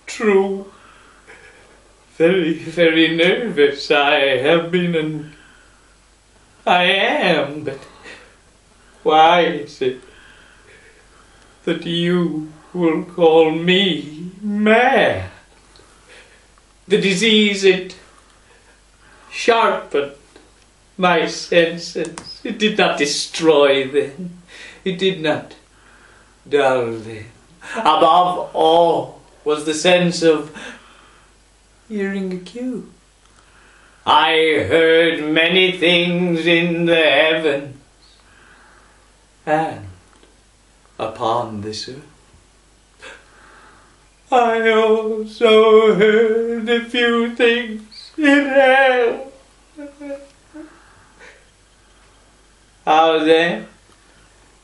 True. Very, very nervous I have been and I am, but why is it that you will call me mad? The disease, it sharpened my senses. It did not destroy them. It did not dull them. Above all was the sense of hearing a cue. I heard many things in the heavens and upon this earth. I also heard a few things in hell. How then?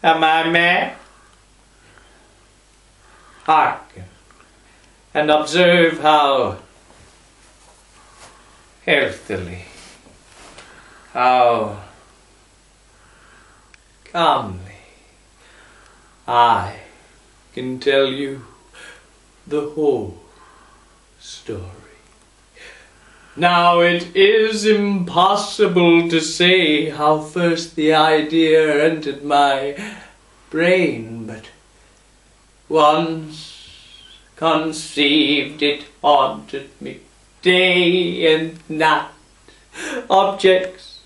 Am I mad? Hearken and observe how healthily, how calmly I can tell you the whole story. Now it is impossible to say how first the idea entered my brain, but once conceived it haunted me day and night. Objects,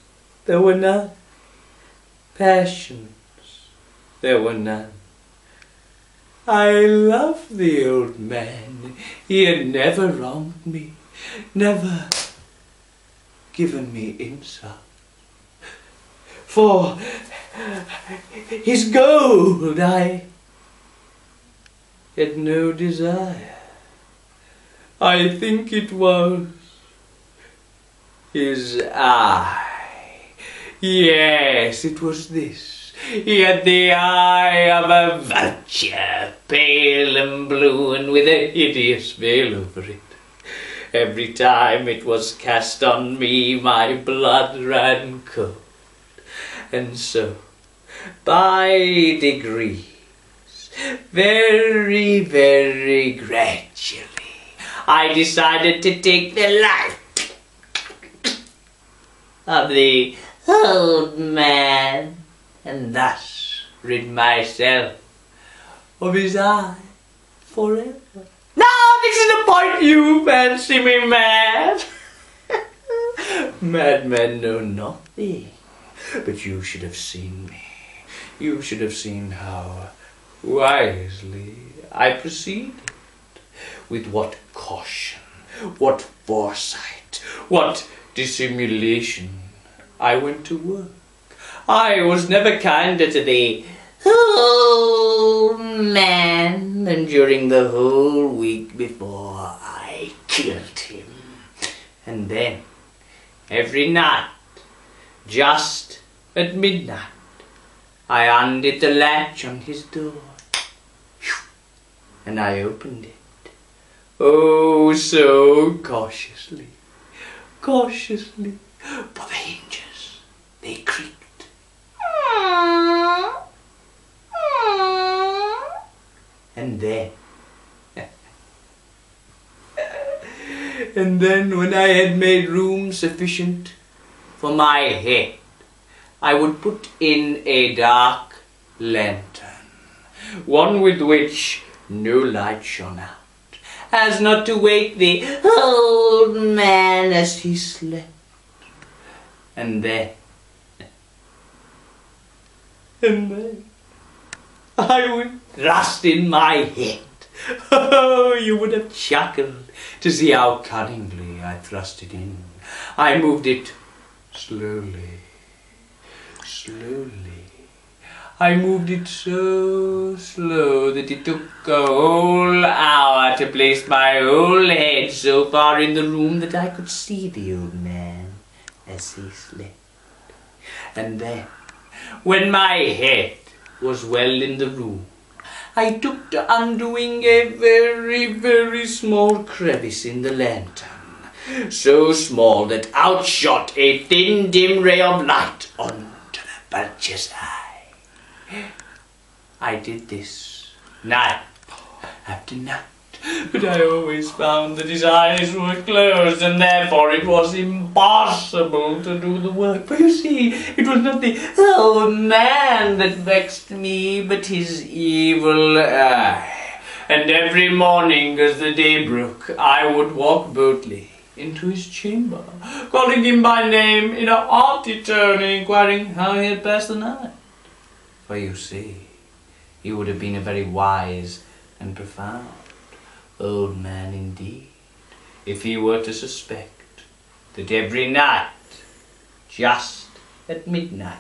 there were none. Passions, there were none. I loved the old man. He had never wronged me, never given me insult. For his gold I had no desire. I think it was his eye. Yes, it was this. He had the eye of a vulture, pale and blue and with a hideous veil over it. Every time it was cast on me, my blood ran cold. And so, by degrees, very, very gradually, I decided to take the life of the old man and thus rid myself of his eye forever. Now this is the point you fancy me mad. Madmen know nothing, but you should have seen me. You should have seen how wisely I proceeded, with what caution, what foresight, what dissimulation I went to work. I was never kinder to the old man than during the whole week before I killed him. And then, every night, just at midnight, I undid the latch on his door, and I opened it. Oh, so cautiously, cautiously, but the hinges, they creaked. And then when I had made room sufficient for my head, I would put in a dark lantern, one with which no light shone out, as not to wake the old man as he slept. And then I would thrust in my head. Oh, you would have chuckled to see how cunningly I thrust it in. I moved it slowly, slowly. I moved it so slow that it took a whole hour to place my whole head so far in the room that I could see the old man as he slept. And then, when my head was well in the room, I took to undoing a very, very small crevice in the lantern, so small that out shot a thin, dim ray of light onto the vulture's eye. I did this night after night. But I always found that his eyes were closed, and therefore it was impossible to do the work. For you see, it was not the old man that vexed me, but his evil eye. And every morning as the day broke, I would walk boldly into his chamber, calling him by name in a haughty tone, and inquiring how he had passed the night. For you see, he would have been a very wise and profound old man indeed, if he were to suspect that every night, just at midnight,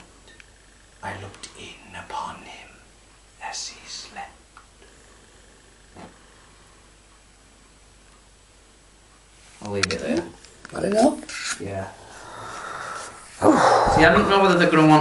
I looked in upon him as he slept. I'll leave it there. I don't know. Yeah. See, I don't know whether they're going to want